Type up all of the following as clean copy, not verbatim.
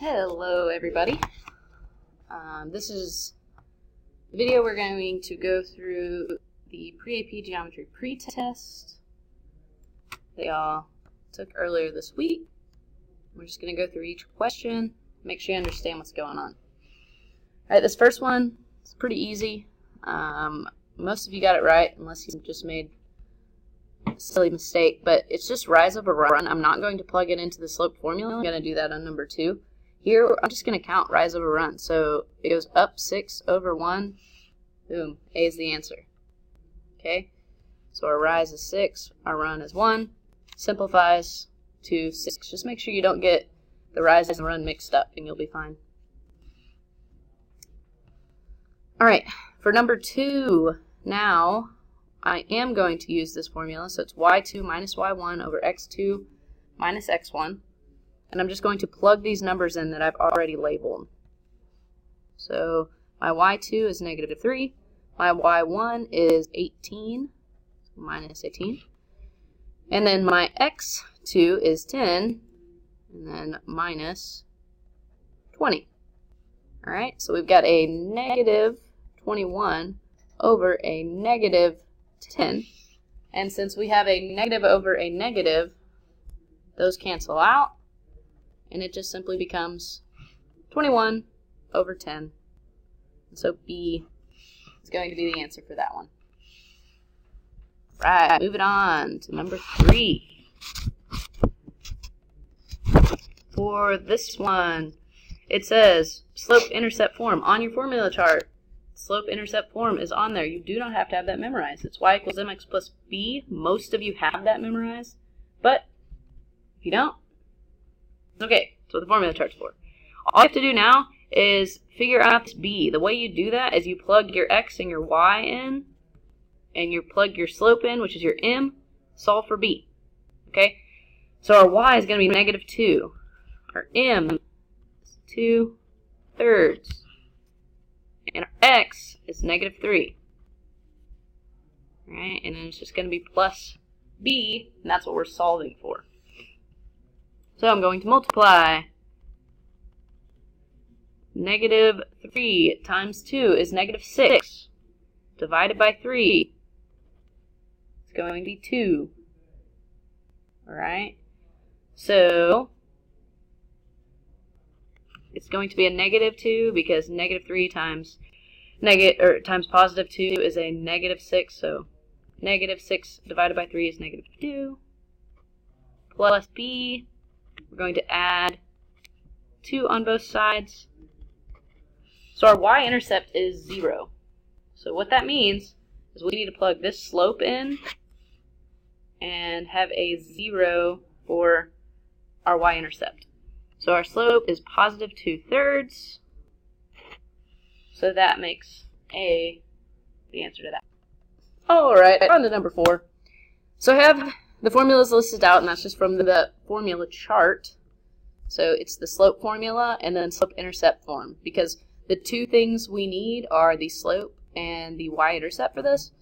Hello everybody. This is the video we're going to go through the PAP Geometry Pretest they all took earlier this week. We're just going to go through each question, make sure you understand what's going on. Alright, this first one is pretty easy. Most of you got it right, unless you just made a silly mistake, but it's just rise over run. I'm not going to plug it into the slope formula. I'm going to do that on number 2. Here, I'm just going to count rise over run. So it goes up 6 over 1. Boom. A is the answer. Okay? So our rise is 6. Our run is 1. Simplifies to 6. Just make sure you don't get the rise and run mixed up, and you'll be fine. Alright, for number 2, now I am going to use this formula. So it's y2 minus y1 over x2 minus x1. And I'm just going to plug these numbers in that I've already labeled. So my y2 is negative 3. My y1 is 18, minus 18. And then my x2 is 10, and then minus 20. Alright, so we've got a negative 21 over a negative 10. And since we have a negative over a negative, those cancel out. And it just simply becomes 21 over 10. And so B is going to be the answer for that one. Right, moving on to number 3. For this one, it says slope-intercept form on your formula chart. Slope-intercept form is on there. You do not have to have that memorized. It's y equals mx plus b. Most of you have that memorized. But if you don't, okay, so the formula chart's for. All you have to do now is figure out this b. The way you do that is you plug your x and your y in, and you plug your slope in, which is your m, solve for b. Okay? So our y is going to be negative 2. Our m is 2/3. And our x is negative 3. Alright, and then it's just going to be plus b, and that's what we're solving for. So I'm going to multiply. Negative 3 times 2 is negative 6. Divided by 3 is going to be 2. Alright? So it's going to be a negative 2 because negative 3 times times positive 2 is a negative 6. So negative 6 divided by 3 is negative 2. Plus b. We're going to add 2 on both sides. So our y-intercept is 0. So what that means is we need to plug this slope in and have a 0 for our y-intercept. So our slope is positive 2/3. So that makes A the answer to that. Alright, on to number 4. So I have the formulas listed out, and that's just from the formula chart. So it's the slope formula and then slope-intercept form, because the two things we need are the slope and the y-intercept for this,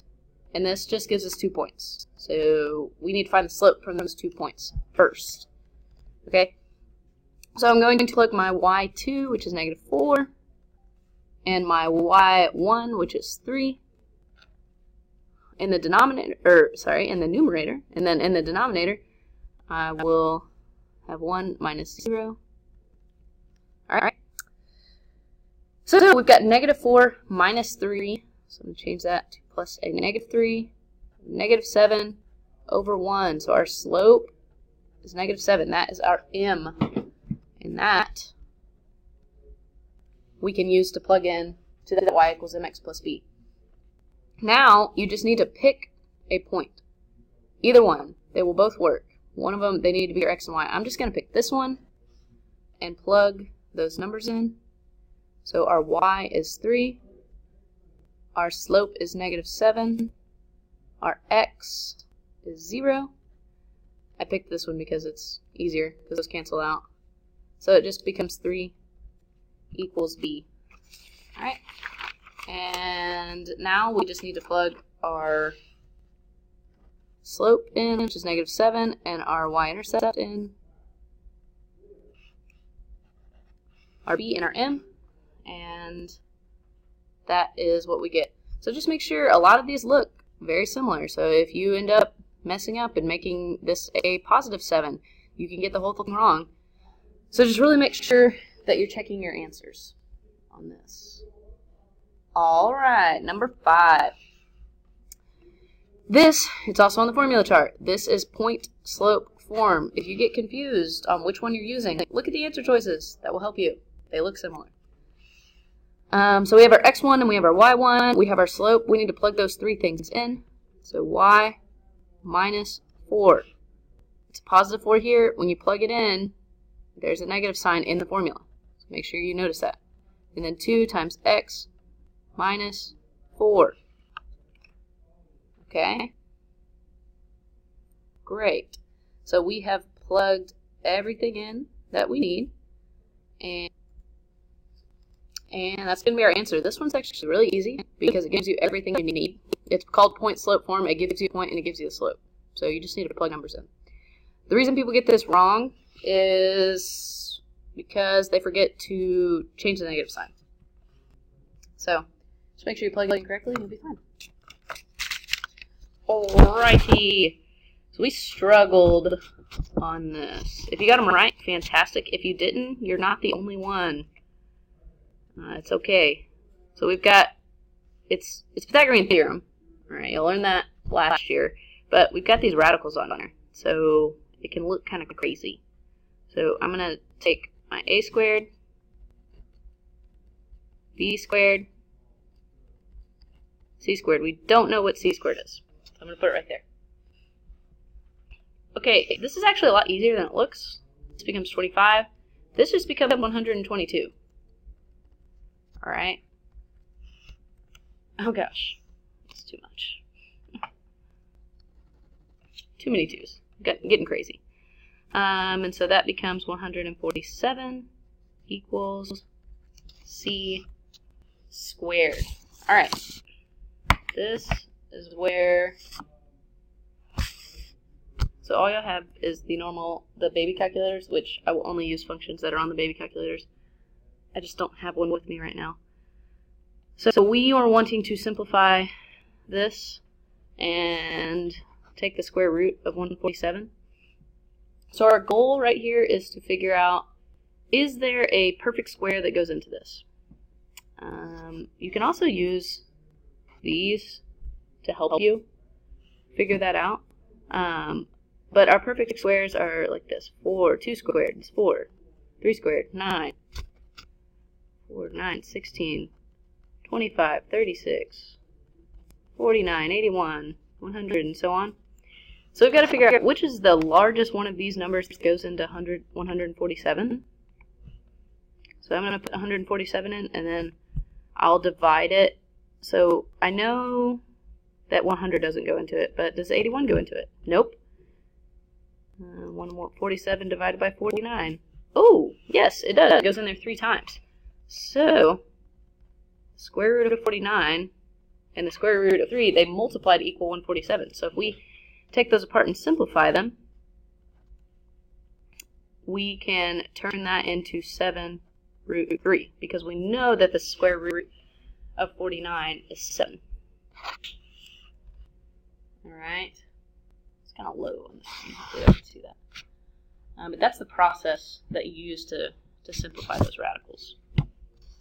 and this just gives us 2 points. So we need to find the slope from those 2 points first. Okay? So I'm going to plug my y2, which is negative 4, and my y1, which is 3. In the denominator, in the numerator, and then in the denominator, I will have 1 minus 0. Alright. So we've got negative 4 minus 3. So I'm going to change that to plus a negative 3, negative 7 over 1. So our slope is negative 7. That is our m. And that we can use to plug in to the y equals mx plus b. Now, you just need to pick a point. Either one. They will both work. One of them, they need to be your x and y. I'm just going to pick this one and plug those numbers in. So our y is 3. Our slope is negative 7. Our x is 0. I picked this one because it's easier, because those cancel out. So it just becomes 3 equals b. Alright. And now we just need to plug our slope in, which is negative 7, and our y-intercept in. our B and our M, and that is what we get. So just make sure a lot of these look very similar. So if you end up messing up and making this a +7, you can get the whole thing wrong. So just really make sure that you're checking your answers on this. All right, number 5. This, it's also on the formula chart. This is point slope form. If you get confused on which one you're using, look at the answer choices. That will help you. They look similar. So we have our x1 and we have our y1. We have our slope. We need to plug those 3 things in. So y minus 4. It's a +4 here. When you plug it in, there's a negative sign in the formula. So make sure you notice that. And then 2 times x minus 4. Okay? Great. So we have plugged everything in that we need. And that's going to be our answer. This one's actually really easy because it gives you everything you need. It's called point slope form. It gives you a point and it gives you the slope. So you just need to plug numbers in. The reason people get this wrong is because they forget to change the negative sign. So just make sure you plug it in correctly and you'll be fine. Alrighty. So we struggled on this. If you got them right, fantastic. If you didn't, you're not the only one. It's okay. So we've got, it's Pythagorean theorem. Alright, you'll learn that last year. But we've got these radicals on there. So it can look kind of crazy. So I'm going to take my a squared, b squared, c squared. We don't know what c squared is. So I'm going to put it right there. Okay, this is actually a lot easier than it looks. This becomes 25. This just becomes 122. Alright. Oh gosh. That's too much. Too many 2's. Getting crazy. And so that becomes 147 equals c squared. Alright. This is where... So all you'll have is the baby calculators, which I will only use functions that are on the baby calculators. I just don't have one with me right now. So we are wanting to simplify this and take the square root of 147. So our goal right here is to figure out, is there a perfect square that goes into this? You can also use these to help you figure that out. But our perfect squares are like this. 4, 2 squared is 4. 3 squared, 9. 4, 9, 16, 25, 36, 49, 81, 100, and so on. So we've got to figure out which is the largest one of these numbers that goes into 147. So I'm going to put 147 in, and then I'll divide it. So I know that 100 doesn't go into it, but does 81 go into it? Nope. 147 divided by 49. Oh, yes, it does. It goes in there 3 times. So, square root of 49 and the square root of 3, they multiply to equal 147. So if we take those apart and simplify them, we can turn that into 7 root 3, because we know that the square root of 49 is 7. Alright. It's kind of low on this one. Hopefully I can see that. But that's the process that you use to simplify those radicals.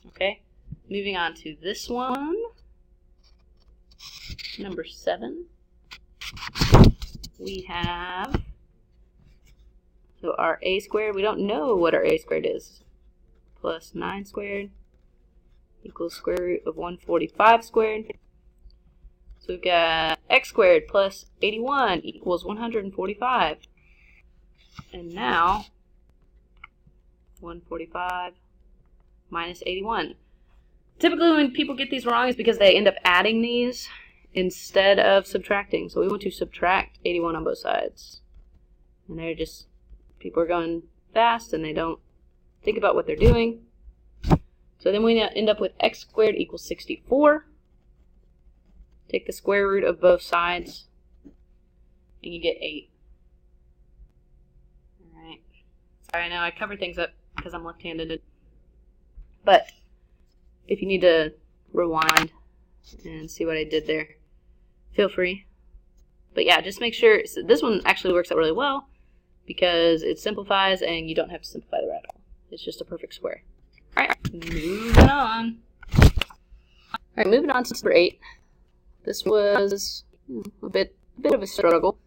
Okay, moving on to this one, number 7. We have, so our a squared, we don't know what our a squared is, plus 9 squared equals square root of 145 squared. So we've got x squared plus 81 equals 145. And now, 145 minus 81. Typically when people get these wrong is because they end up adding these instead of subtracting. So we want to subtract 81 on both sides. And they're just, people are going fast and they don't think about what they're doing. So then we end up with x squared equals 64. Take the square root of both sides and you get 8. Alright. Sorry, I know I cover things up because I'm left-handed. But if you need to rewind and see what I did there, feel free. But yeah, just make sure, so this one actually works out really well because it simplifies and you don't have to simplify the radical. It's just a perfect square. Alright, moving on. Alright, moving on to number 8. This was a bit of a struggle,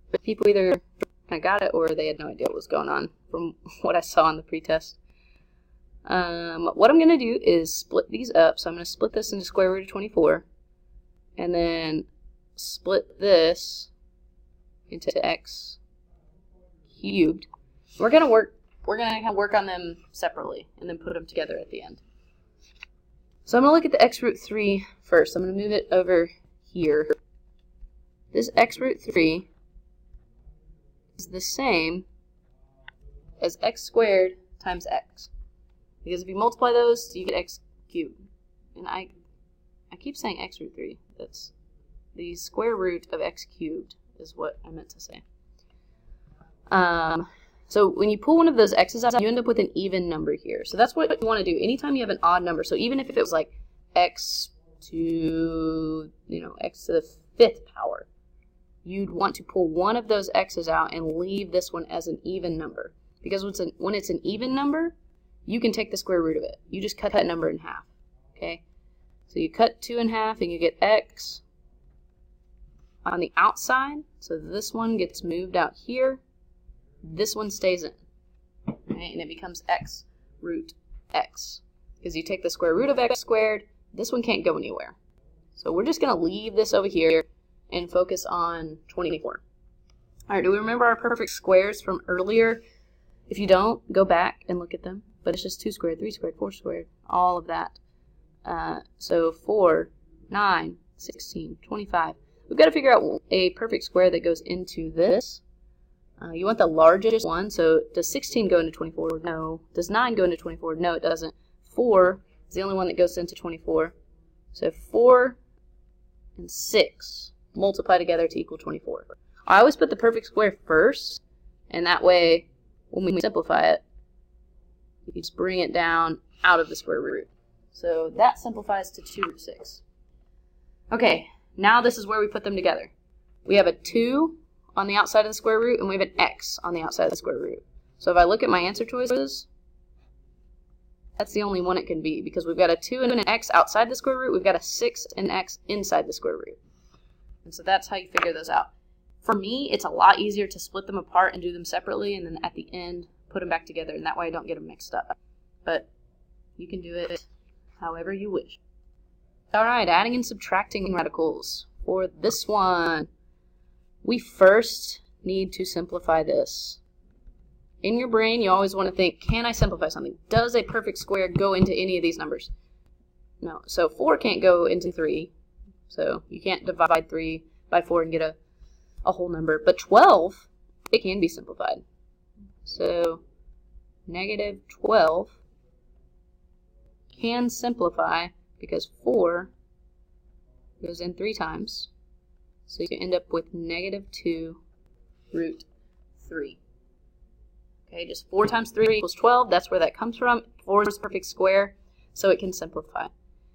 but people either kind of got it or they had no idea what was going on from what I saw in the pretest. What I'm going to do is split these up. So I'm going to split this into square root of 24, and then split this into x cubed. We're going to work on them separately and then put them together at the end. So I'm going to look at the x root 3 first. I'm going to move it over here. This x root 3 is the same as x squared times x. Because if you multiply those, you get x cubed. And I keep saying x root 3. That's the square root of x cubed is what I meant to say. So when you pull one of those x's out, you end up with an even number here. So that's what you want to do. Anytime you have an odd number, so even if it was like x to, x to the 5th power, you'd want to pull one of those x's out and leave this one as an even number. Because when it's an even number, you can take the square root of it. You just cut that number in half. Okay? So you cut 2 in half and you get x on the outside. So this one gets moved out here. This one stays in. Okay? And it becomes x root x. Because you take the square root of x squared, this one can't go anywhere. So we're just going to leave this over here and focus on 24. Alright, do we remember our perfect squares from earlier? If you don't, go back and look at them. But it's just 2 squared, 3 squared, 4 squared, all of that. So 4, 9, 16, 25. We've got to figure out a perfect square that goes into this. You want the largest one, so does 16 go into 24? No. Does 9 go into 24? No, it doesn't. 4 is the only one that goes into 24. So 4 and 6 multiply together to equal 24. I always put the perfect square first, and that way, when we simplify it, you just bring it down out of the square root. So that simplifies to 2 root 6. Okay, now this is where we put them together. We have a 2 on the outside of the square root, and we have an x on the outside of the square root. So if I look at my answer choices, that's the only one it can be, because we've got a 2 and an x outside the square root, we've got a 6 and an x inside the square root. And so that's how you figure those out. For me, it's a lot easier to split them apart and do them separately, and then at the end, put them back together, and that way I don't get them mixed up. But you can do it however you wish. Alright, adding and subtracting radicals. For this one, we first need to simplify this. In your brain, you always want to think, can I simplify something? Does a perfect square go into any of these numbers? No. So 4 can't go into 3. So you can't divide 3 by 4 and get a whole number. But 12, it can be simplified. So negative 12 can simplify because 4 goes in 3 times. So you can end up with negative 2 root 3. Okay, just 4 times 3 equals 12. That's where that comes from. 4 is a perfect square, so it can simplify.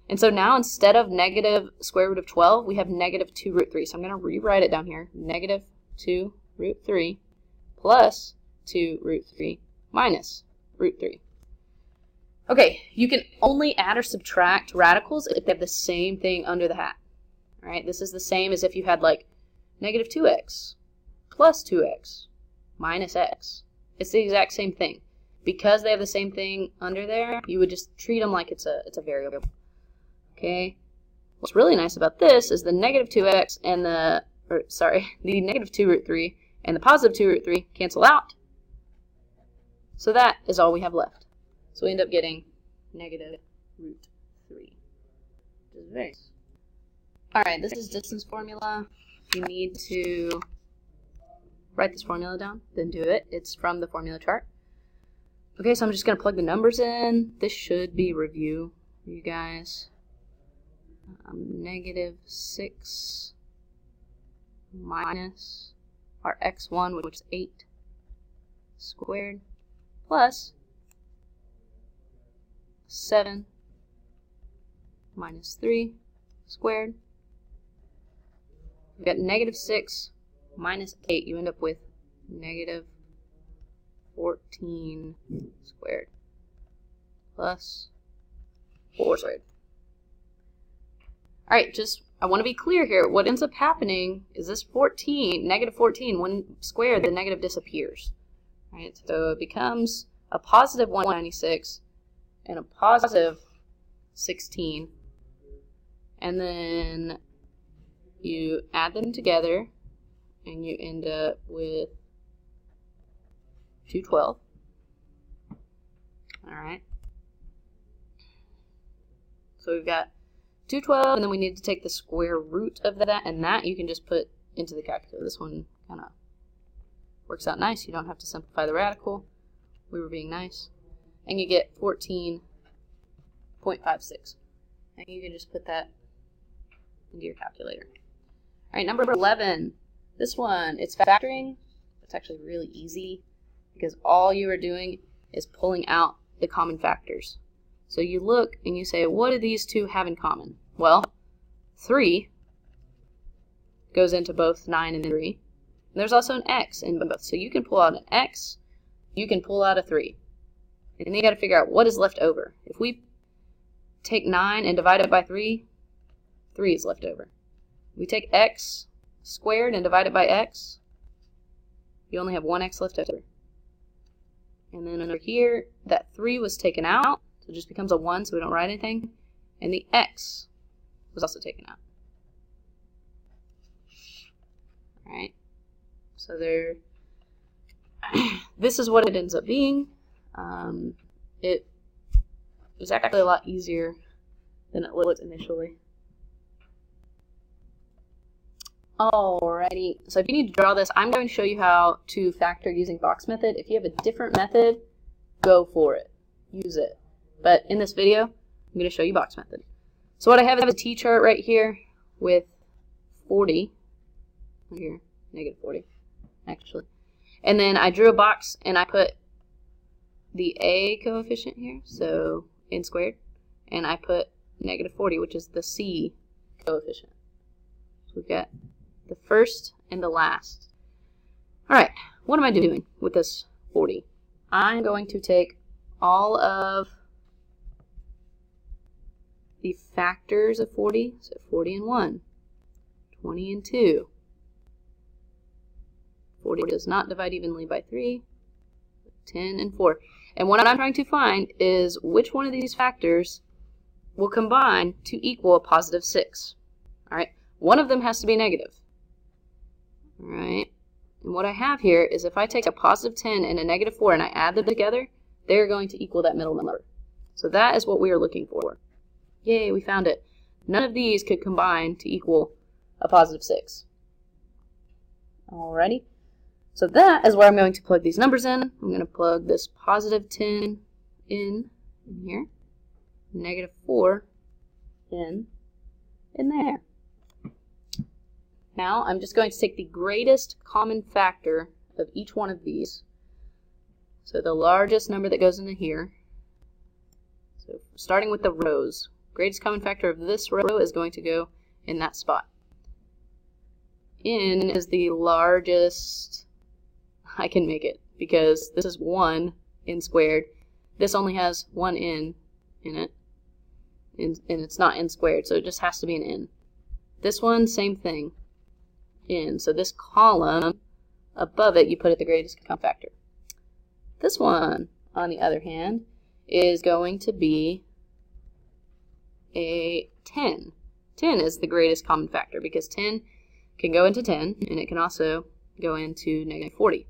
And so now instead of negative square root of 12, we have negative 2 root 3. So I'm going to rewrite it down here. Negative 2 root 3 plus 2 root 3 minus root 3. Okay, you can only add or subtract radicals if they have the same thing under the hat. All right, this is the same as if you had like negative 2x plus 2x minus x. It's the exact same thing. Because they have the same thing under there, you would just treat them like it's a variable. Okay. What's really nice about this is the negative 2x and the negative 2 root 3 and the positive 2 root 3 cancel out. So that is all we have left. So we end up getting negative root 3. Which is very nice. Alright, this is distance formula. If you need to write this formula down, then do it. It's from the formula chart. Okay, so I'm just going to plug the numbers in. This should be review for you guys. Negative 6 minus our x1, which is 8 squared, plus 7 minus 3 squared. We've got negative 6 minus 8. You end up with negative 14 squared plus 4 squared. Alright, I want to be clear here. What ends up happening is this 14, negative 14, when squared, the negative disappears. Right? So it becomes a positive 196 and a positive 16. And then you add them together and you end up with 212. Alright. So we've got 212, and then we need to take the square root of that, and that you can just put into the calculator. This one kind of works out nice. You don't have to simplify the radical. We were being nice. And you get 14.56. And you can just put that into your calculator. All right, number 11. This one, it's factoring. It's actually really easy because all you are doing is pulling out the common factors. So you look and you say, what do these two have in common? Well, 3 goes into both 9 and 3. And there's also an x in both. So you can pull out an x, you can pull out a 3. And then you got to figure out what is left over. If we take 9 and divide it by 3, 3 is left over. We take x squared and divide it by x, you only have 1x left over. And then under here, that 3 was taken out. So it just becomes a 1, so we don't write anything. And the x was also taken out. Alright. So there, this is what it ends up being. It was actually a lot easier than it looked initially. Alrighty, so if you need to draw this, I'm going to show you how to factor using box method. If you have a different method, go for it. Use it. But in this video, I'm going to show you box method. So what I have is a t-chart right here with 40. Here, negative 40, actually. And then I drew a box and I put the a coefficient here, so n squared. And I put negative 40, which is the c coefficient. So we've got the first and the last. Alright, what am I doing with this 40? I'm going to take all of the factors of 40, so 40 and 1, 20 and 2. 40 does not divide evenly by 3, 10 and 4. And what I'm trying to find is which one of these factors will combine to equal a positive 6. Alright, one of them has to be negative. Alright, and what I have here is if I take a positive 10 and a negative 4 and I add them together, they're going to equal that middle number. So that is what we are looking for. Yay, we found it. None of these could combine to equal a positive 6. Alrighty, so that is where I'm going to plug these numbers in. I'm going to plug this positive 10 in here, negative 4 in there. Now I'm just going to take the greatest common factor of each one of these. So the largest number that goes into here. So starting with the rows, greatest common factor of this row is going to go in that spot. N is the largest I can make it because this is 1 n squared. This only has 1 n in it, and it's not n squared, so it just has to be an n. This one, same thing, n. So this column above it, you put it the greatest common factor. This one, on the other hand, is going to be a 10. 10 is the greatest common factor because 10 can go into 10, and it can also go into negative 40.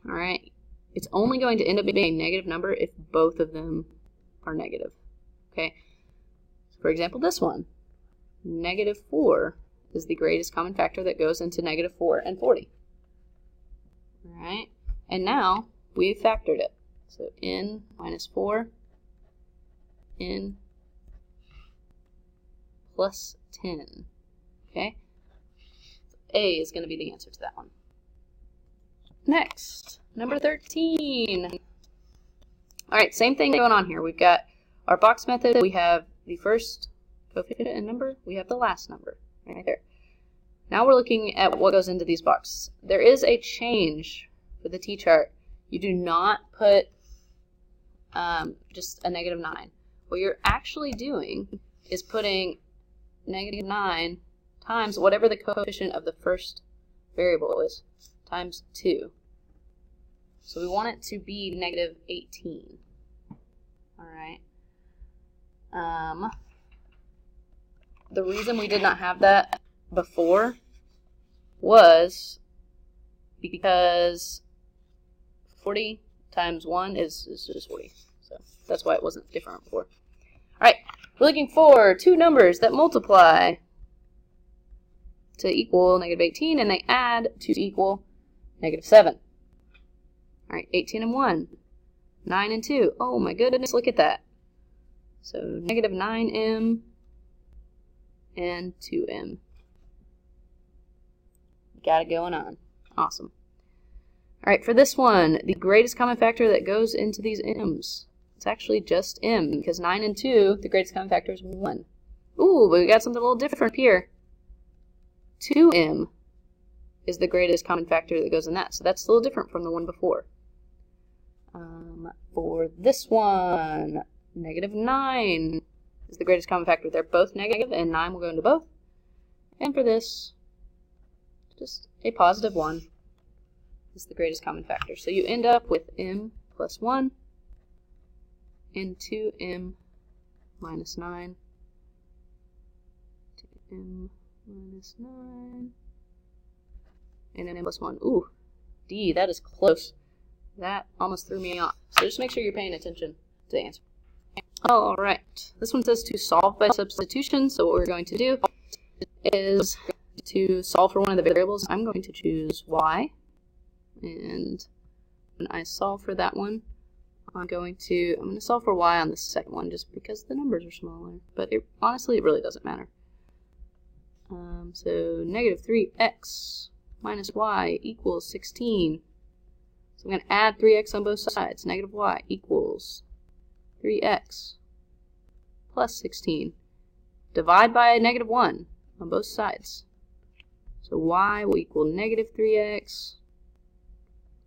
Alright, it's only going to end up being a negative number if both of them are negative. Okay, so for example, this one, negative 4 is the greatest common factor that goes into negative 4 and 40. Alright, and now we've factored it. So n minus 4, n plus 10. Okay, so A is going to be the answer to that one. Next, number 13. Alright, same thing going on here. We've got our box method. We have the first coefficient and number. We have the last number right there. Now we're looking at what goes into these boxes. There is a change for the t-chart. You do not put just a -9. What you're actually doing is putting -9 times whatever the coefficient of the first variable is, times 2. So we want it to be -18. Alright. The reason we did not have that before was because 40 times 1 is just 40. So that's why it wasn't different before. Alright, we're looking for two numbers that multiply to equal -18 and they add to equal -7. Alright, 18 and 1, 9 and 2. Oh my goodness, look at that. So -9m and 2m. Got it going on. Awesome. Alright, for this one, the greatest common factor that goes into these m's. It's actually just m, because 9 and 2, the greatest common factor is 1. Ooh, but we got something a little different here. 2m is the greatest common factor that goes in that, so that's a little different from the one before. For this one, -9 is the greatest common factor. They're both negative, and 9 will go into both. And for this, just a +1 is the greatest common factor. So you end up with m plus 1 and 2m minus 9. 2m minus 9. And then m plus 1. Ooh, D, that is close. That almost threw me off. So just make sure you're paying attention to the answer. Alright, this one says to solve by substitution. So what we're going to do is to solve for one of the variables. I'm going to choose y. And when I solve for that one, I'm going to solve for y on the second one just because the numbers are smaller. But honestly, it really doesn't matter. So -3x minus y equals 16. So I'm going to add 3x on both sides. -y equals 3x plus 16. Divide by -1 on both sides. So y will equal -3x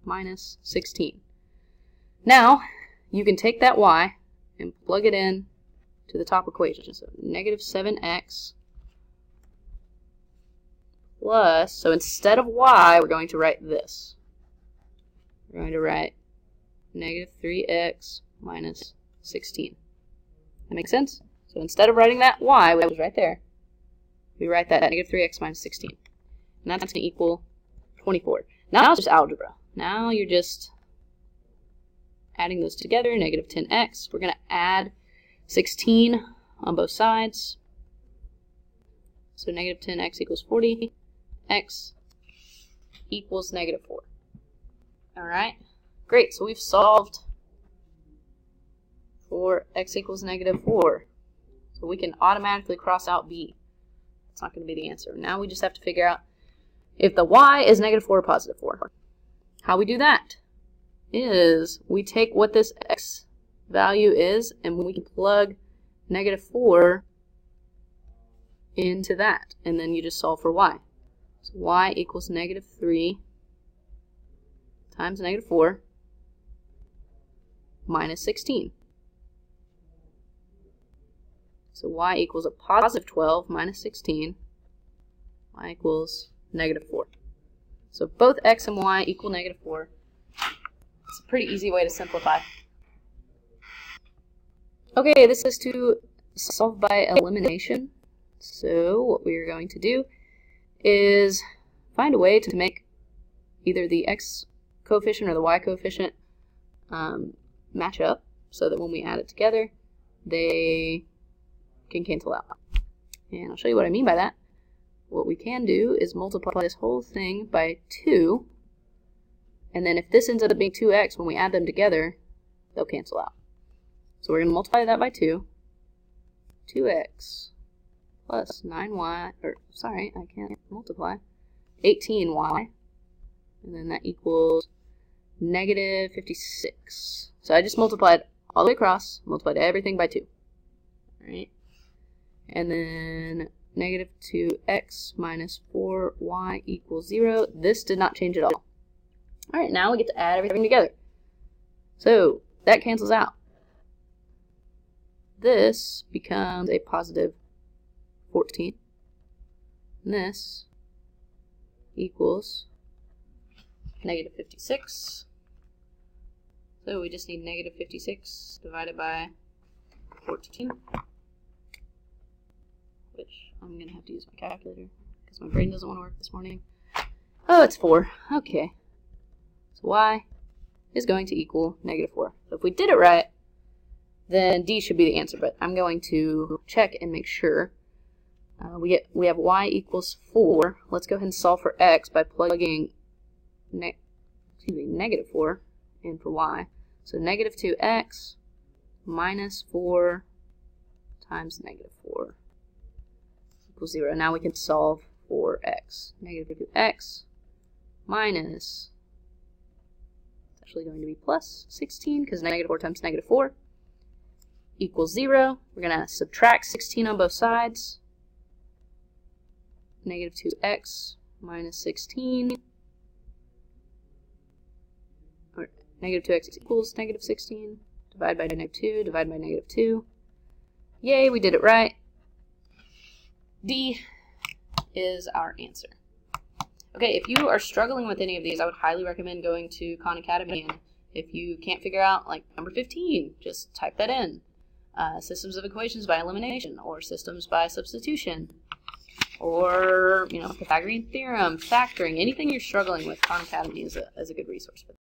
minus 16. Now, you can take that y and plug it in to the top equation. So -7x plus, so instead of y, we're going to write this. We're going to write -3x minus 16. That makes sense? So instead of writing that y, which was right there, we write that -3x minus 16. And that's going to equal 24. Now it's just algebra. Now you're just adding those together, -10x. We're going to add 16 on both sides. So -10x equals 40. X equals -4. Alright, great. So we've solved for x equals -4. So we can automatically cross out b. That's not going to be the answer. Now we just have to figure out if the y is -4 or +4. How we do that is we take what this x value is and we can plug -4 into that. And then you just solve for y. So y equals -3 times -4 minus 16. So y equals a +12 minus 16. Y equals -4. So both x and y equal -4. It's a pretty easy way to simplify. Okay, this is to solve by elimination. So what we're going to do is find a way to make either the x coefficient or the y coefficient match up so that when we add it together, they can cancel out. And I'll show you what I mean by that. What we can do is multiply this whole thing by 2, and then if this ends up being 2x, when we add them together, they'll cancel out. So we're going to multiply that by 2. 2x plus 9y, or sorry, I can't multiply, 18y, and then that equals -56. So I just multiplied all the way across, multiplied everything by 2. Alright? And then negative 2x minus 4y equals 0. This did not change at all. Alright, now we get to add everything together. So, that cancels out. This becomes a positive 14. And this equals negative 56. So we just need negative 56 divided by 14, which I'm going to have to use my calculator because my brain doesn't want to work this morning. Oh, it's 4. Okay. So y is going to equal negative 4. So if we did it right, then D should be the answer, but I'm going to check and make sure. We have y equals 4. Let's go ahead and solve for x by plugging negative 4 in for y. So negative 2x minus 4 times negative 4 equals 0. Now we can solve for x. Negative 2x minus, it's actually going to be plus 16 because negative 4 times negative 4 equals 0. We're going to subtract 16 on both sides. Negative 2x minus 16. Negative 2x equals negative 16. Divide by negative 2. Divide by negative 2. Yay, we did it right. D is our answer. Okay, if you are struggling with any of these, I would highly recommend going to Khan Academy. And if you can't figure out, like, number 15, just type that in. Systems of equations by elimination, or systems by substitution, or, Pythagorean theorem, factoring, anything you're struggling with, Khan Academy is a good resource for that.